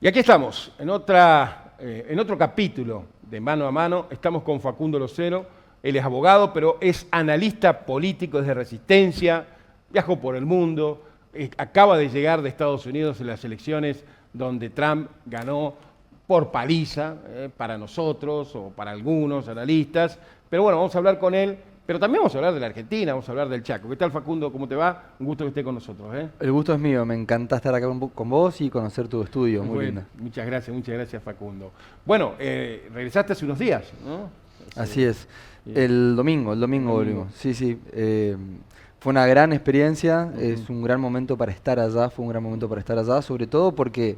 Y aquí estamos, en otro capítulo de Mano a Mano. Estamos con Facundo Locero. Él es abogado, pero es analista político desde Resistencia, viajó por el mundo, acaba de llegar de Estados Unidos en las elecciones donde Trump ganó por paliza, para nosotros o para algunos analistas. Pero bueno, vamos a hablar con él. Pero también vamos a hablar de la Argentina, vamos a hablar del Chaco. ¿Qué tal, Facundo? ¿Cómo te va? Un gusto que esté con nosotros. El gusto es mío, me encanta estar acá con vos y conocer tu estudio, muy Bueno, lindo. muchas gracias, Facundo. Bueno, regresaste hace unos días, ¿no? Así es, Bien. el domingo volvimos. Sí, sí, fue una gran experiencia, es un gran momento para estar allá, fue un gran momento para estar allá, sobre todo porque,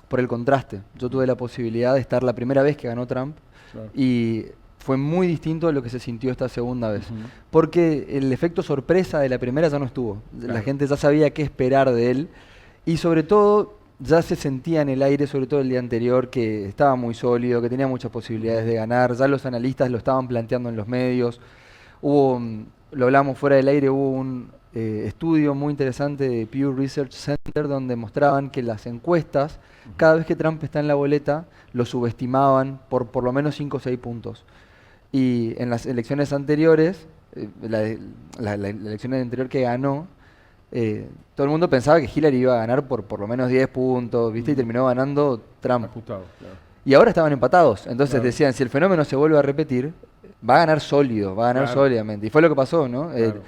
por el contraste. Yo tuve la posibilidad de estar la primera vez que ganó Trump Claro. y fue muy distinto a lo que se sintió esta segunda vez. Ujú. Porque el efecto sorpresa de la primera ya no estuvo. Claro. La gente ya sabía qué esperar de él. Y sobre todo, ya se sentía en el aire, sobre todo el día anterior, que estaba muy sólido, que tenía muchas posibilidades de ganar. Ya los analistas lo estaban planteando en los medios. Lo hablamos fuera del aire, hubo un estudio muy interesante de Pew Research Center donde mostraban que las encuestas, cada vez que Trump está en la boleta, lo subestimaban por lo menos 5 o 6 puntos. Y en las elecciones anteriores, la elección anterior que ganó, todo el mundo pensaba que Hillary iba a ganar por lo menos 10 puntos, ¿viste? Y terminó ganando Trump. Ajustado, claro. Y ahora estaban empatados. Entonces Claro. decían, si el fenómeno se vuelve a repetir, va a ganar sólido, va a ganar Claro. sólidamente. Y fue lo que pasó, ¿no? Claro.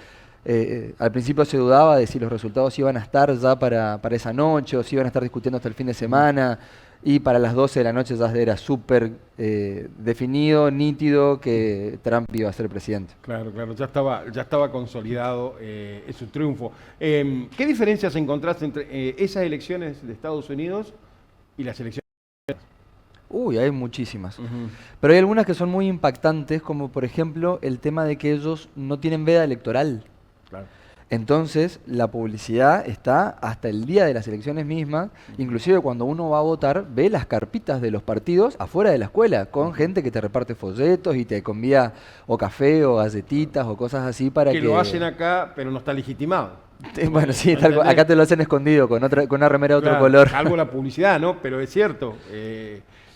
Al principio se dudaba de si los resultados iban a estar ya para esa noche o si iban a estar discutiendo hasta el fin de semana. Y para las 12 de la noche ya era súper definido, nítido que Trump iba a ser presidente. Claro, claro, ya estaba consolidado su triunfo. ¿Qué diferencias encontraste entre esas elecciones de Estados Unidos y las elecciones? Uy, hay muchísimas. Ujú. Pero hay algunas que son muy impactantes, como por ejemplo el tema de que ellos no tienen veda electoral. Claro. Entonces, la publicidad está hasta el día de las elecciones mismas, inclusive cuando uno va a votar, ve las carpitas de los partidos afuera de la escuela, con gente que te reparte folletos y te convía o café o galletitas o cosas así para Que lo hacen acá, pero no está legitimado. Bueno, sí, ¿Me entendés? acá te lo hacen escondido, con una remera de otro Claro, color. salvo la publicidad, ¿no? Pero es cierto.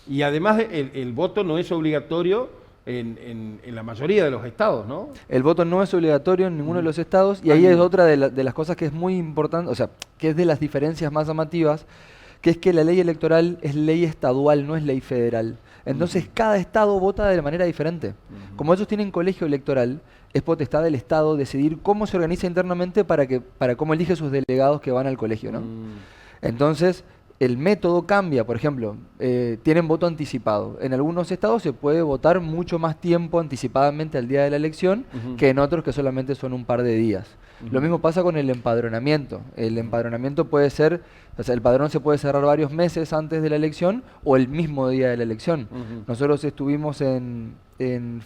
Y además el voto no es obligatorio en la mayoría de los estados, ¿no? El voto no es obligatorio en ninguno de los estados y ahí es otra de las cosas que es muy importante, o sea, que es de las diferencias más llamativas, que es que la ley electoral es ley estadual, no es ley federal. Entonces cada estado vota de manera diferente. Como ellos tienen colegio electoral, es potestad del estado decidir cómo se organiza internamente para cómo elige sus delegados que van al colegio, ¿no? Entonces, el método cambia, por ejemplo, tienen voto anticipado. En algunos estados se puede votar mucho más tiempo anticipadamente al día de la elección que en otros que solamente son un par de días. Lo mismo pasa con el empadronamiento. El empadronamiento puede ser, o sea, el padrón se puede cerrar varios meses antes de la elección o el mismo día de la elección. Nosotros estuvimos en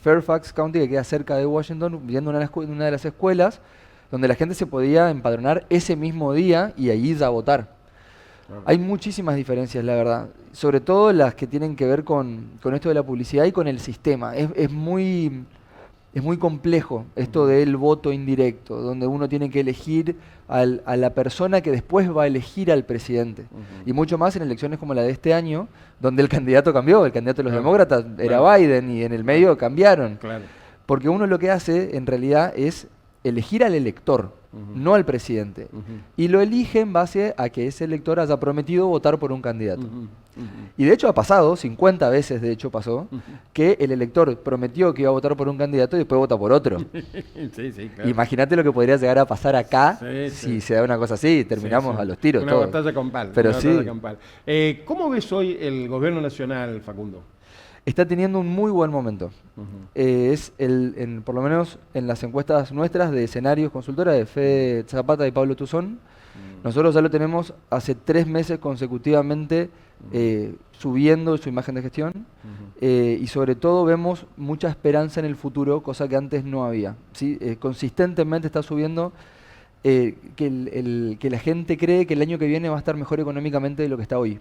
Fairfax County, que queda cerca de Washington, viendo una de las escuelas donde la gente se podía empadronar ese mismo día y allí ya votar. Hay muchísimas diferencias, la verdad, sobre todo las que tienen que ver con esto de la publicidad y con el sistema. Es muy complejo esto del voto indirecto, donde uno tiene que elegir a la persona que después va a elegir al presidente. Y mucho más en elecciones como la de este año, donde el candidato cambió, el candidato de los demócratas era Biden y en el medio cambiaron. Claro. Porque uno lo que hace en realidad es elegir al elector, no al presidente. Y lo elige en base a que ese elector haya prometido votar por un candidato. Y de hecho ha pasado, 50 veces de hecho pasó, que el elector prometió que iba a votar por un candidato y después vota por otro. Sí, sí, claro. Imagínate lo que podría llegar a pasar acá Sí, si sí. se da una cosa así, terminamos Sí, sí. a los tiros. Una todos. batalla campal. Pero Una sí, batalla campal. ¿Cómo ves hoy el gobierno nacional, Facundo? está teniendo un muy buen momento. Por lo menos en las encuestas nuestras de escenarios consultora de Fede Zapata y Pablo Tuzón, nosotros ya lo tenemos hace 3 meses consecutivamente subiendo su imagen de gestión y sobre todo vemos mucha esperanza en el futuro, cosa que antes no había. ¿Sí? Consistentemente está subiendo que la gente cree que el año que viene va a estar mejor económicamente de lo que está hoy.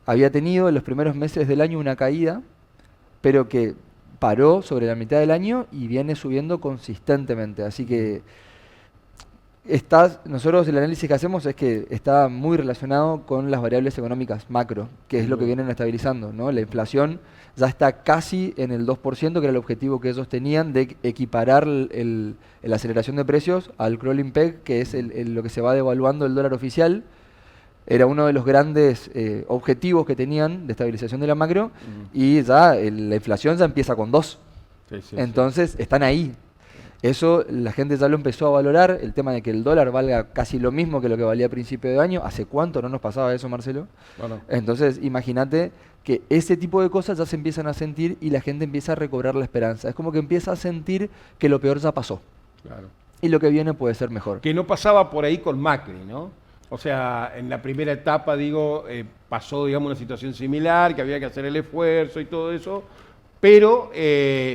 Había tenido en los primeros meses del año una caída, pero que paró sobre la mitad del año y viene subiendo consistentemente. Así que nosotros el análisis que hacemos es que está muy relacionado con las variables económicas macro, que es lo que vienen estabilizando, ¿no? La inflación ya está casi en el 2%, que era el objetivo que ellos tenían de equiparar la aceleración de precios al crawling peg, que es lo que se va devaluando el dólar oficial. Era uno de los grandes objetivos que tenían de estabilización de la macro, y ya la inflación ya empieza con 2. Entonces están ahí. Eso la gente ya lo empezó a valorar, el tema de que el dólar valga casi lo mismo que lo que valía a principio de año. ¿Hace cuánto no nos pasaba eso, Marcelo? Bueno. Entonces, imagínate que ese tipo de cosas ya se empiezan a sentir y la gente empieza a recobrar la esperanza. Es como que empieza a sentir que lo peor ya pasó. Claro. Y lo que viene puede ser mejor. Que no pasaba por ahí con Macri, ¿no? O sea, en la primera etapa, pasó, digamos, una situación similar, que había que hacer el esfuerzo y todo eso, pero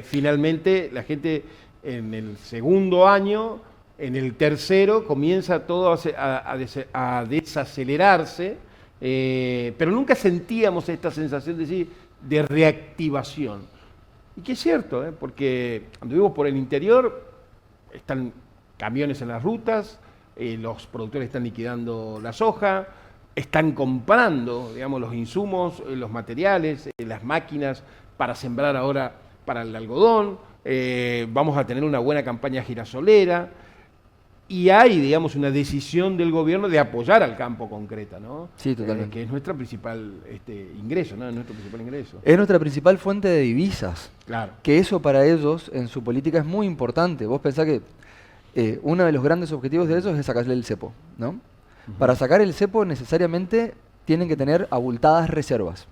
finalmente la gente en el segundo año, en el tercero, comienza todo a desacelerarse, pero nunca sentíamos esta sensación de reactivación. Y que es cierto, porque anduvimos por el interior, están camiones en las rutas, los productores están liquidando la soja, están comprando, digamos, los insumos, los materiales, las máquinas para sembrar ahora para el algodón. Vamos a tener una buena campaña girasolera y hay, digamos, una decisión del gobierno de apoyar al campo concreta, ¿no? Sí, totalmente. Que es nuestro principal ingreso, ¿no? Es nuestro principal ingreso. Es nuestra principal fuente de divisas. Claro. Que eso para ellos, en su política, es muy importante. Vos pensás que uno de los grandes objetivos de ellos es sacarle el cepo, ¿no? Para sacar el cepo necesariamente tienen que tener abultadas reservas.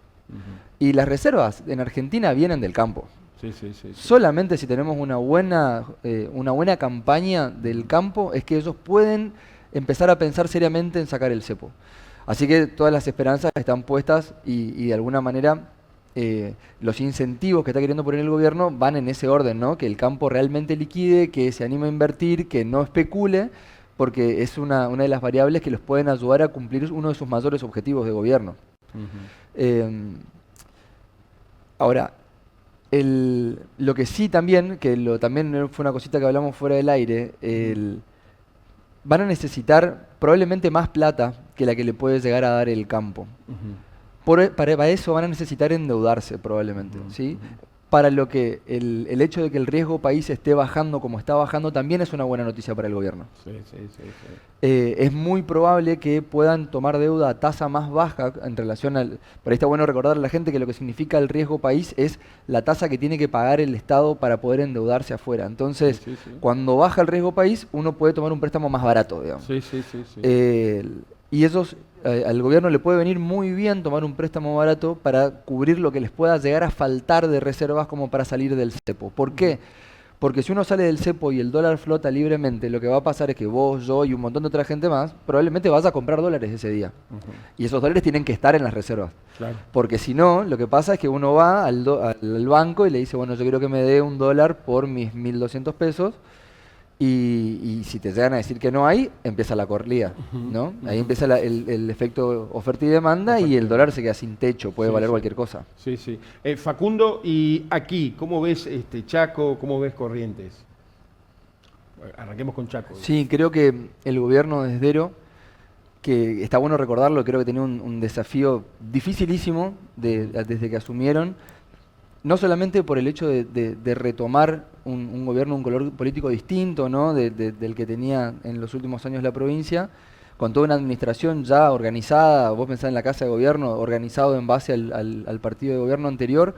Y las reservas en Argentina vienen del campo. Sí. Solamente si tenemos una buena campaña del campo es que ellos pueden empezar a pensar seriamente en sacar el cepo. Así que todas las esperanzas están puestas y de alguna manera los incentivos que está queriendo poner el gobierno van en ese orden, ¿no? Que el campo realmente liquide, que se anime a invertir, que no especule, porque es una de las variables que los pueden ayudar a cumplir uno de sus mayores objetivos de gobierno. Ahora, lo que sí también, también fue una cosita que hablamos fuera del aire, van a necesitar probablemente más plata que la que le puede llegar a dar el campo. Para eso van a necesitar endeudarse probablemente, ¿sí? Para lo que el hecho de que el riesgo país esté bajando como está bajando también es una buena noticia para el gobierno. Sí. Es muy probable que puedan tomar deuda a tasa más baja en relación al... Por ahí está bueno recordarle a la gente que lo que significa el riesgo país es la tasa que tiene que pagar el Estado para poder endeudarse afuera. Entonces, cuando baja el riesgo país, uno puede tomar un préstamo más barato, digamos. Y esos... al gobierno le puede venir muy bien tomar un préstamo barato para cubrir lo que les pueda llegar a faltar de reservas como para salir del cepo. ¿Por qué? Porque si uno sale del cepo y el dólar flota libremente, lo que va a pasar es que vos, yo y un montón de otra gente más probablemente vas a comprar dólares ese día. Y esos dólares tienen que estar en las reservas. Claro. Porque si no, lo que pasa es que uno va al banco y le dice, bueno, yo quiero que me dé $1 por mis 1.200 pesos. Y si te llegan a decir que no hay, empieza la corrida, ¿no? Ahí empieza el efecto oferta y demanda y el dólar se queda sin techo, puede valer cualquier cosa. Sí. Facundo, y aquí, ¿cómo ves Chaco, cómo ves Corrientes? Arranquemos con Chaco. Sí, creo que el gobierno de Esdero, que está bueno recordarlo, creo que tenía un desafío dificilísimo desde que asumieron, no solamente por el hecho de retomar un gobierno, un color político distinto, ¿no? del que tenía en los últimos años la provincia, con toda una administración ya organizada, vos pensás en la Casa de Gobierno, organizado en base al partido de gobierno anterior,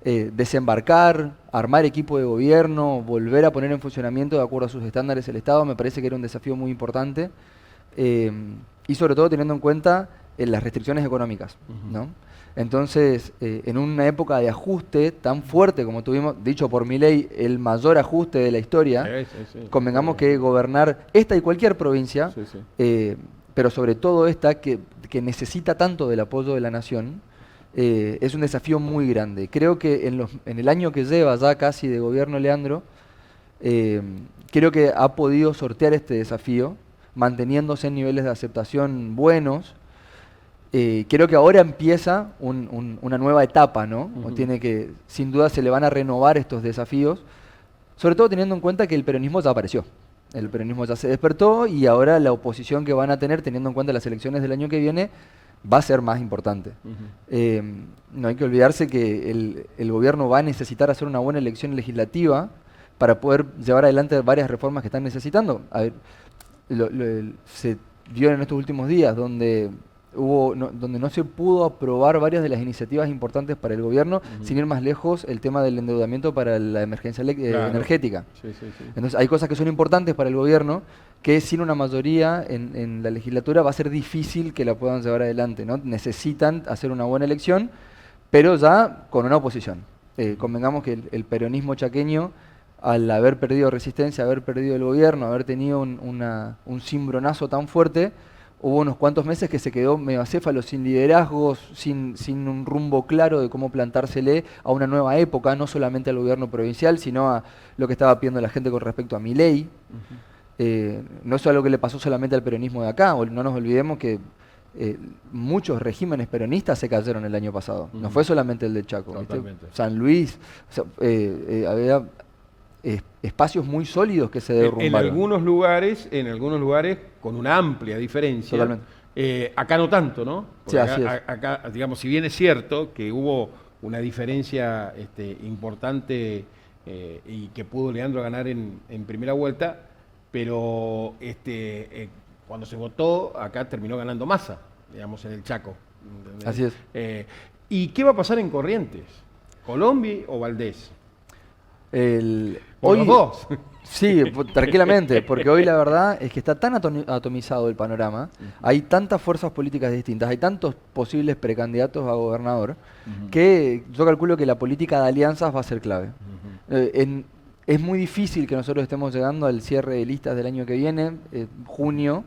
desembarcar, armar equipo de gobierno, volver a poner en funcionamiento de acuerdo a sus estándares el Estado, me parece que era un desafío muy importante, y sobre todo teniendo en cuenta las restricciones económicas, ¿no? Entonces, en una época de ajuste tan fuerte como tuvimos, dicho por Milei, el mayor ajuste de la historia, convengamos que gobernar esta y cualquier provincia, pero sobre todo esta que necesita tanto del apoyo de la nación, es un desafío muy grande. Creo que en el año que lleva ya casi de gobierno Leandro, creo que ha podido sortear este desafío, manteniéndose en niveles de aceptación buenos. Creo que ahora empieza una nueva etapa, ¿no? Sin duda se le van a renovar estos desafíos, sobre todo teniendo en cuenta que el peronismo ya apareció. El peronismo ya se despertó y ahora la oposición que van a tener, teniendo en cuenta las elecciones del año que viene, va a ser más importante. No hay que olvidarse que el gobierno va a necesitar hacer una buena elección legislativa para poder llevar adelante varias reformas que están necesitando. A ver, se vio en estos últimos días donde donde no se pudo aprobar varias de las iniciativas importantes para el gobierno, sin ir más lejos, el tema del endeudamiento para la emergencia energética. Sí, sí, sí. Entonces hay cosas que son importantes para el gobierno que sin una mayoría en la legislatura va a ser difícil que la puedan llevar adelante, ¿no? Necesitan hacer una buena elección, pero ya con una oposición. Convengamos que el peronismo chaqueño, al haber perdido Resistencia, haber perdido el gobierno, haber tenido un cimbronazo tan fuerte, hubo unos cuantos meses que se quedó medio acéfalo, sin liderazgos, sin un rumbo claro de cómo plantársele a una nueva época, no solamente al gobierno provincial, sino a lo que estaba pidiendo la gente con respecto a Milei. No es algo que le pasó solamente al peronismo de acá, no nos olvidemos que muchos regímenes peronistas se cayeron el año pasado, no fue solamente el de Chaco. San Luis, o sea, había espacios muy sólidos que se derrumbaron. En algunos lugares con una amplia diferencia. Totalmente. Acá no tanto, ¿no? Porque sí, así es. Acá, digamos, si bien es cierto que hubo una diferencia importante y que pudo Leandro ganar en primera vuelta, pero cuando se votó, acá terminó ganando Massa, digamos, en el Chaco. ¿Entendés? Así es. ¿Y qué va a pasar en Corrientes? ¿Colombi o Valdés? Hoy, los dos. Sí, tranquilamente, porque hoy la verdad es que está tan atomizado el panorama, hay tantas fuerzas políticas distintas, hay tantos posibles precandidatos a gobernador, que yo calculo que la política de alianzas va a ser clave. Es muy difícil que nosotros estemos llegando al cierre de listas del año que viene, junio,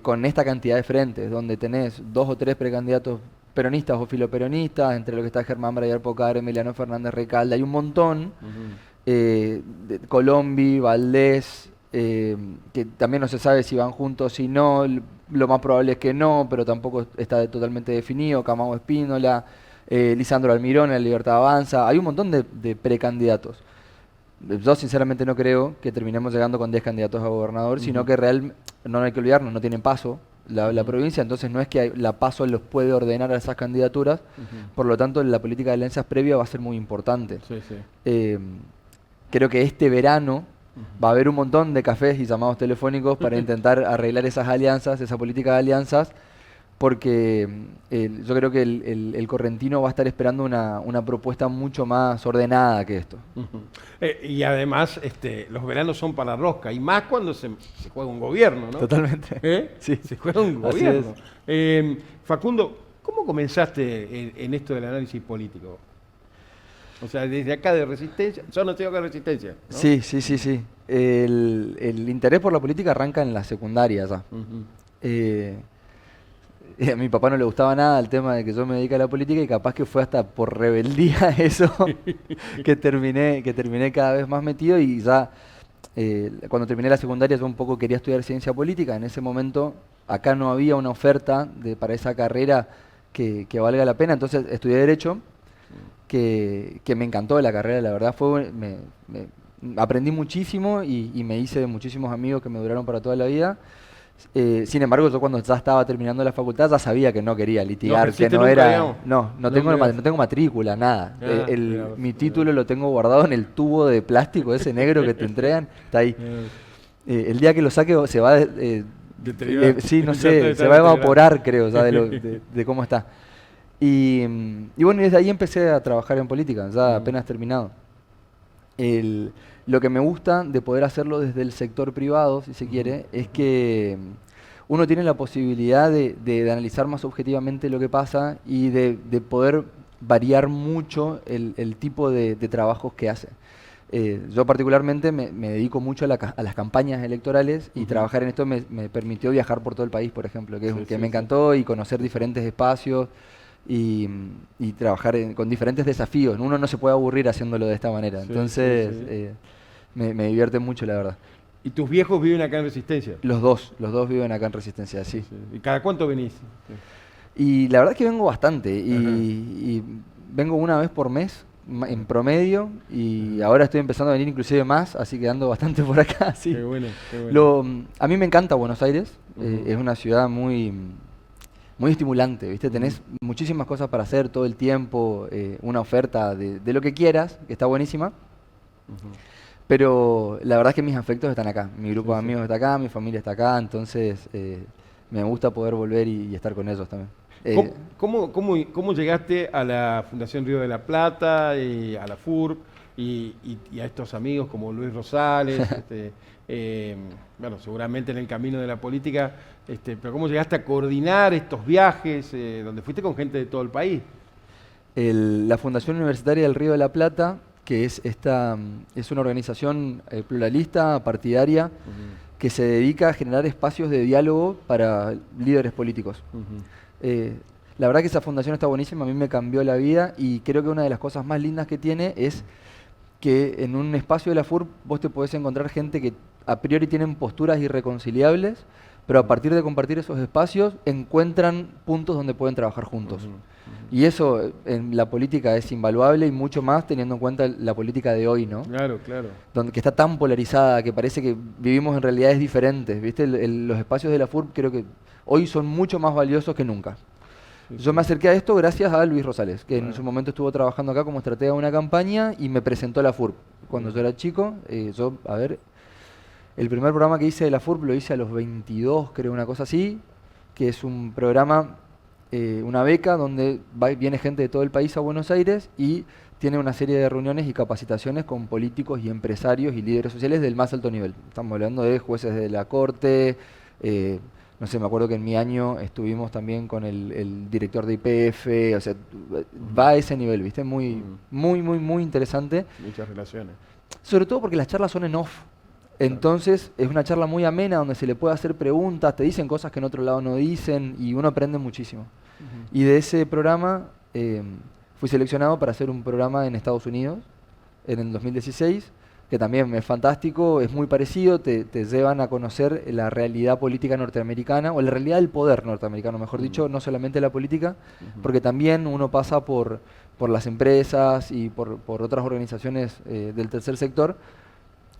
con esta cantidad de frentes, donde tenés 2 o 3 precandidatos peronistas o filoperonistas, entre lo que está Germán Brayar Pocar, Emiliano Fernández Recalde, hay un montón, Colombi, Valdés, que también no se sabe si van juntos, si no, lo más probable es que no, pero tampoco está totalmente definido, Camao Espínola, Lisandro Almirón, La Libertad Avanza, hay un montón de precandidatos. Yo sinceramente no creo que terminemos llegando con 10 candidatos a gobernador, sino que no hay que olvidarnos, no tienen paso la provincia, entonces no es que la PASO los puede ordenar a esas candidaturas, por lo tanto la política de alianzas previa va a ser muy importante. Creo que este verano va a haber un montón de cafés y llamados telefónicos para intentar arreglar esas alianzas, esa política de alianzas, porque yo creo que el correntino va a estar esperando una propuesta mucho más ordenada que esto. Y además los veranos son para la rosca, y más cuando se juega un gobierno, ¿no? Totalmente. Sí. Se juega un gobierno. Facundo, ¿cómo comenzaste en esto del análisis político? O sea, desde acá de Resistencia, yo no estoy acá de Resistencia, ¿no? Sí. El interés por la política arranca en la secundaria ya. A mi papá no le gustaba nada el tema de que yo me dedique a la política y capaz que fue hasta por rebeldía eso que terminé cada vez más metido y ya cuando terminé la secundaria yo un poco quería estudiar ciencia política. En ese momento acá no había una oferta para esa carrera que valga la pena, entonces estudié Derecho, que me encantó la carrera, la verdad aprendí muchísimo y me hice de muchísimos amigos que me duraron para toda la vida. Sin embargo, yo cuando ya estaba terminando la facultad ya sabía que no quería litigar, que no era... Digamos. No tengo matrícula, nada. Mi título lo tengo guardado en el tubo de plástico ese negro que te entregan, está ahí. El día que lo saque se va... sí, no sé, se va a evaporar, creo, ya de cómo está. Y bueno, desde ahí empecé a trabajar en política, ya apenas terminado. Lo que me gusta de poder hacerlo desde el sector privado, si se quiere, es que uno tiene la posibilidad de analizar más objetivamente lo que pasa y de poder variar mucho el tipo de trabajos que hace. Yo particularmente me dedico mucho a las campañas electorales y trabajar en esto me permitió viajar por todo el país, por ejemplo, que me encantó y conocer diferentes espacios y trabajar con diferentes desafíos. Uno no se puede aburrir haciéndolo de esta manera, entonces me divierte mucho, la verdad. ¿Y tus viejos viven acá en Resistencia? Los dos viven acá en Resistencia, sí. ¿Y cada cuánto venís? Y la verdad es que vengo bastante, y vengo una vez por mes, en promedio, y ahora estoy empezando a venir inclusive más, así que ando bastante por acá. Sí. Qué bueno, qué bueno. A mí me encanta Buenos Aires, es una ciudad muy, muy estimulante, ¿viste? Tenés muchísimas cosas para hacer todo el tiempo, una oferta de lo que quieras, que está buenísima. Pero la verdad es que mis afectos están acá, mi grupo de amigos está acá, mi familia está acá, entonces me gusta poder volver y estar con ellos también. ¿Cómo llegaste a la Fundación Río de la Plata, y a la FURB y a estos amigos como Luis Rosales? Bueno, seguramente en el camino de la política, pero ¿cómo llegaste a coordinar estos viajes donde fuiste con gente de todo el país? La Fundación Universitaria del Río de la Plata, que es una organización pluralista, partidaria, que se dedica a generar espacios de diálogo para líderes políticos. La verdad que esa fundación está buenísima, a mí me cambió la vida, y creo que una de las cosas más lindas que tiene es que en un espacio de la FURB vos te podés encontrar gente que a priori tienen posturas irreconciliables, pero a partir de compartir esos espacios encuentran puntos donde pueden trabajar juntos. Y eso en la política es invaluable, y mucho más teniendo en cuenta la política de hoy, ¿no? Claro, claro. Que está tan polarizada, que parece que vivimos en realidades diferentes, ¿viste? Los espacios de la FURB creo que hoy son mucho más valiosos que nunca. Yo me acerqué a esto gracias a Luis Rosales, que en su momento estuvo trabajando acá como estratega de una campaña y me presentó la FURB. Cuando yo era chico, el primer programa que hice de la FURB lo hice a los 22, creo, una cosa así, que es un programa, una beca donde viene gente de todo el país a Buenos Aires y tiene una serie de reuniones y capacitaciones con políticos y empresarios y líderes sociales del más alto nivel. Estamos hablando de jueces de la corte, no sé, me acuerdo que en mi año estuvimos también con el director de YPF, o sea, va a ese nivel, ¿viste? Muy interesante. Muchas relaciones. Sobre todo porque las charlas son en off. Entonces es una charla muy amena donde se le puede hacer preguntas, te dicen cosas que en otro lado no dicen y uno aprende muchísimo. Y de ese programa fui seleccionado para hacer un programa en Estados Unidos en el 2016, que también es fantástico, es muy parecido, te llevan a conocer la realidad política norteamericana, o la realidad del poder norteamericano, mejor dicho, no solamente la política, porque también uno pasa por las empresas y por otras organizaciones del tercer sector,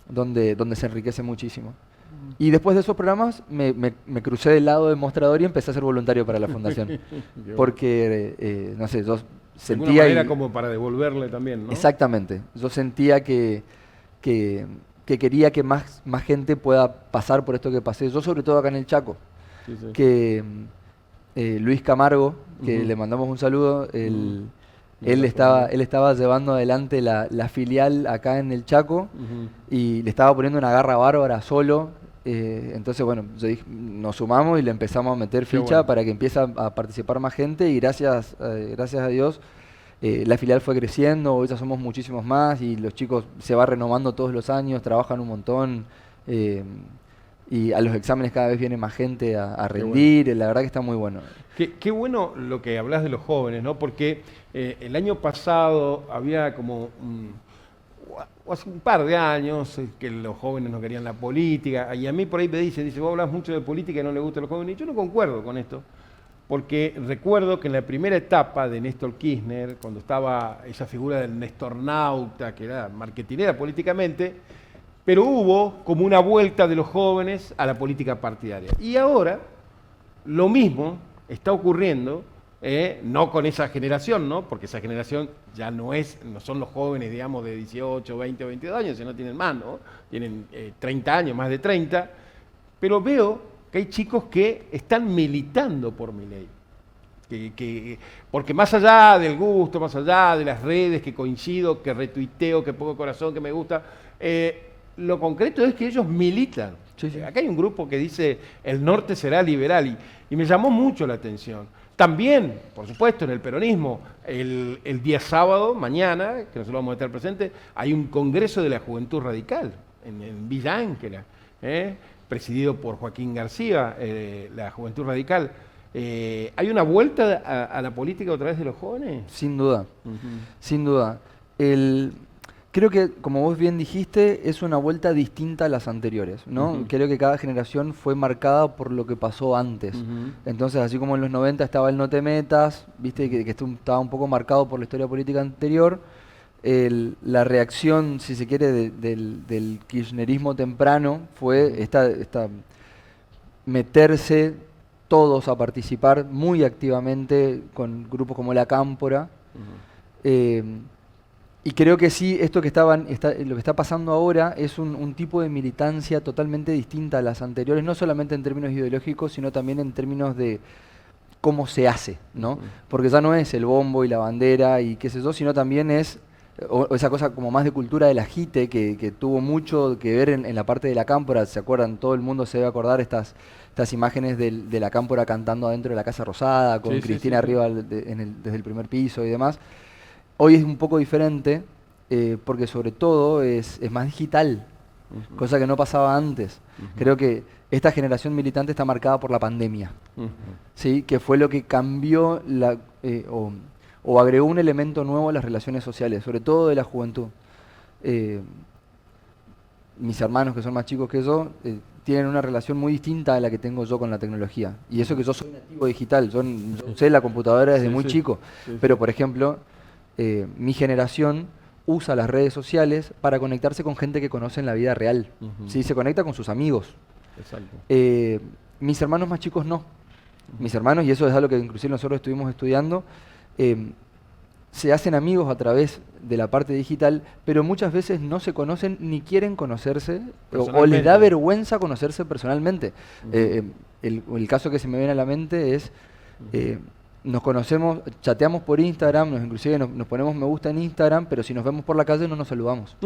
donde se enriquece muchísimo. Y después de esos programas me crucé del lado del mostrador y empecé a ser voluntario para la fundación. Porque, no sé, yo sentía... De alguna manera como para devolverle también, ¿no? Exactamente. Yo sentía que quería que más gente pueda pasar por esto que pasé. Yo sobre todo acá en el Chaco. Que Luis Camargo, que le mandamos un saludo, él estaba llevando adelante la filial acá en el Chaco y le estaba poniendo una garra bárbara solo. Entonces, bueno, yo dije, nos sumamos y le empezamos a meter ficha para que empiece a participar más gente, y gracias a Dios la filial fue creciendo, hoy ya somos muchísimos más y los chicos se va renovando todos los años, trabajan un montón. Y a los exámenes cada vez viene más gente a rendir, la verdad que está muy bueno. Qué bueno lo que hablas de los jóvenes, ¿no? Porque el año pasado había como hace un par de años que los jóvenes no querían la política, y a mí por ahí me dice, vos hablas mucho de política y no le gusta a los jóvenes, y yo no concuerdo con esto, porque recuerdo que en la primera etapa de Néstor Kirchner, cuando estaba esa figura del Nestornauta, que era marketinera políticamente, pero hubo como una vuelta de los jóvenes a la política partidaria. Y ahora lo mismo está ocurriendo, no con esa generación, ¿no? Porque esa generación ya no son los jóvenes, digamos, de 18, 20 o 22 años, sino tienen más, ¿no? Tienen 30 años, más de 30, pero veo que hay chicos que están militando por Milei. Porque más allá del gusto, más allá de las redes, que coincido, que retuiteo, que pongo corazón, que me gusta, lo concreto es que ellos militan. Acá hay un grupo que dice el norte será liberal y me llamó mucho la atención. También, por supuesto, en el peronismo, el día sábado, mañana, que nosotros vamos a estar presentes, hay un congreso de la Juventud Radical en Villa Ángela, presidido por Joaquín García, la Juventud Radical. ¿Hay una vuelta a la política a través de los jóvenes? Sin duda, sin duda. Creo que, como vos bien dijiste, es una vuelta distinta a las anteriores, ¿no? Creo que cada generación fue marcada por lo que pasó antes. Entonces, así como en los 90 estaba el no te metas, viste que estaba un poco marcado por la historia política anterior, la reacción, si se quiere, del kirchnerismo temprano fue esta meterse todos a participar muy activamente con grupos como La Cámpora. Y creo que sí, esto que lo que está pasando ahora es un tipo de militancia totalmente distinta a las anteriores, no solamente en términos ideológicos, sino también en términos de cómo se hace, ¿no? Porque ya no es el bombo y la bandera y qué sé yo, sino también es o esa cosa como más de cultura del agite que tuvo mucho que ver en la parte de La Cámpora. ¿Se acuerdan? Todo el mundo se debe acordar estas imágenes de La Cámpora cantando adentro de la Casa Rosada, con Cristina arriba desde el primer piso y demás. Hoy es un poco diferente porque sobre todo es más digital, cosa que no pasaba antes. Creo que esta generación militante está marcada por la pandemia, ¿sí? Que fue lo que cambió o agregó un elemento nuevo a las relaciones sociales, sobre todo de la juventud. Mis hermanos, que son más chicos que yo, tienen una relación muy distinta a la que tengo yo con la tecnología. Y eso que yo soy nativo digital, yo usé la computadora desde muy chico. Pero, por ejemplo, mi generación usa las redes sociales para conectarse con gente que conoce en la vida real. ¿Sí? Se conecta con sus amigos. Mis hermanos más chicos no. Mis hermanos, y eso es algo que inclusive nosotros estuvimos estudiando, se hacen amigos a través de la parte digital, pero muchas veces no se conocen ni quieren conocerse o les da vergüenza conocerse personalmente. El caso que se me viene a la mente es, nos conocemos, chateamos por Instagram, inclusive nos ponemos me gusta en Instagram, pero si nos vemos por la calle no nos saludamos.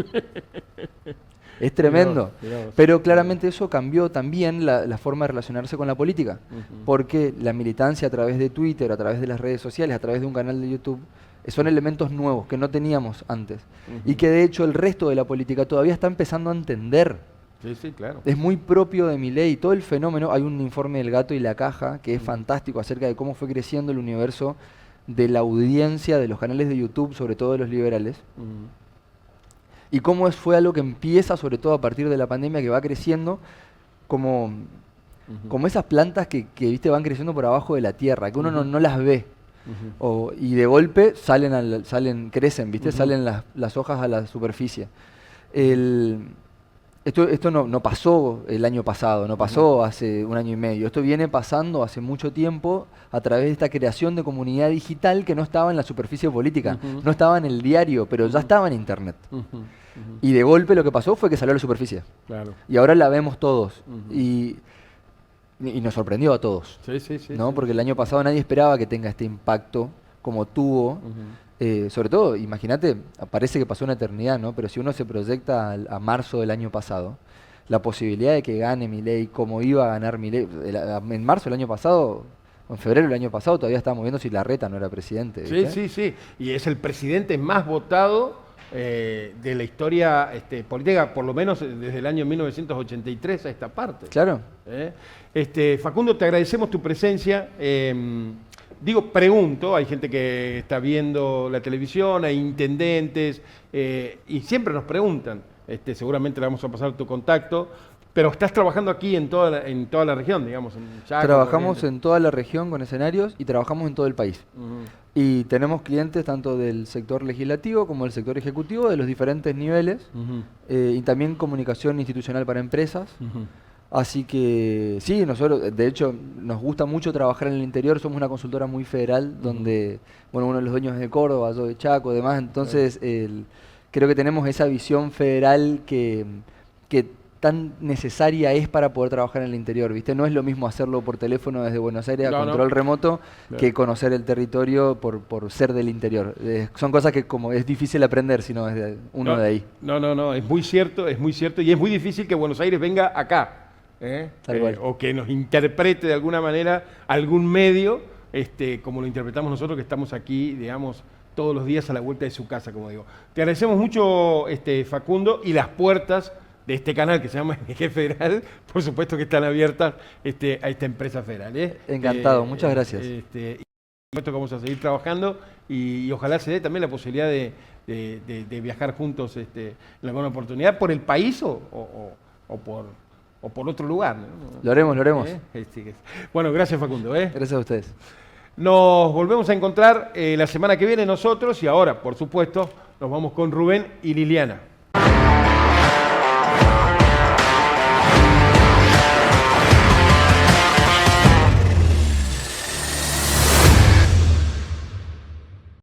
Es tremendo. Pero claramente eso cambió también la forma de relacionarse con la política, porque la militancia a través de Twitter, a través de las redes sociales, a través de un canal de YouTube, son elementos nuevos que no teníamos antes y que de hecho el resto de la política todavía está empezando a entender. Sí, claro. Es muy propio de Milei, todo el fenómeno. Hay un informe del Gato y la Caja que es fantástico acerca de cómo fue creciendo el universo de la audiencia de los canales de YouTube, sobre todo de los liberales. Y cómo fue algo que empieza, sobre todo a partir de la pandemia, que va creciendo como esas plantas que ¿viste? Van creciendo por abajo de la tierra, que uno no las ve. Y de golpe crecen, ¿viste? Salen las hojas a la superficie. Esto no pasó el año pasado, no pasó hace un año y medio. Esto viene pasando hace mucho tiempo a través de esta creación de comunidad digital que no estaba en la superficie política, no estaba en el diario, pero ya estaba en Internet. Y de golpe lo que pasó fue que salió a la superficie. Claro. Y ahora la vemos todos. Y nos sorprendió a todos. ¿No? Porque el año pasado nadie esperaba que tenga este impacto como tuvo. Sobre todo, imagínate, parece que pasó una eternidad, ¿no? Pero si uno se proyecta a marzo del año pasado, la posibilidad de que gane Milei, como iba a ganar Milei, en marzo del año pasado, o en febrero del año pasado, todavía estábamos viendo si Larreta no era presidente. ¿Viste? Sí. Y es el presidente más votado de la historia política, por lo menos desde el año 1983 a esta parte. Claro. Facundo, te agradecemos tu presencia. Pregunto, hay gente que está viendo la televisión, hay intendentes, y siempre nos preguntan, seguramente le vamos a pasar tu contacto, pero estás trabajando aquí en toda la región, digamos. En Chaco, trabajamos en toda la región con escenarios y trabajamos en todo el país. Y tenemos clientes tanto del sector legislativo como del sector ejecutivo, de los diferentes niveles, y también comunicación institucional para empresas. Así que sí, nosotros, de hecho, nos gusta mucho trabajar en el interior, somos una consultora muy federal, donde, uno de los dueños es de Córdoba, yo de Chaco, demás, entonces creo que tenemos esa visión federal que tan necesaria es para poder trabajar en el interior, ¿viste? No es lo mismo hacerlo por teléfono desde Buenos Aires a control remoto que conocer el territorio por ser del interior. Son cosas que como es difícil aprender si no es de uno de ahí. No, es muy cierto y es muy difícil que Buenos Aires venga acá. O que nos interprete de alguna manera algún medio, como lo interpretamos nosotros que estamos aquí, digamos, todos los días a la vuelta de su casa, como digo. Te agradecemos mucho, Facundo, y las puertas de este canal que se llama Eje Federal, por supuesto que están abiertas a esta empresa federal. Encantado, muchas gracias. Y por supuesto que vamos a seguir trabajando y ojalá se dé también la posibilidad de viajar juntos en alguna oportunidad por el país o por otro lugar, ¿no? Lo haremos. Bueno, gracias Facundo. Gracias a ustedes. Nos volvemos a encontrar la semana que viene nosotros y ahora, por supuesto, nos vamos con Rubén y Liliana.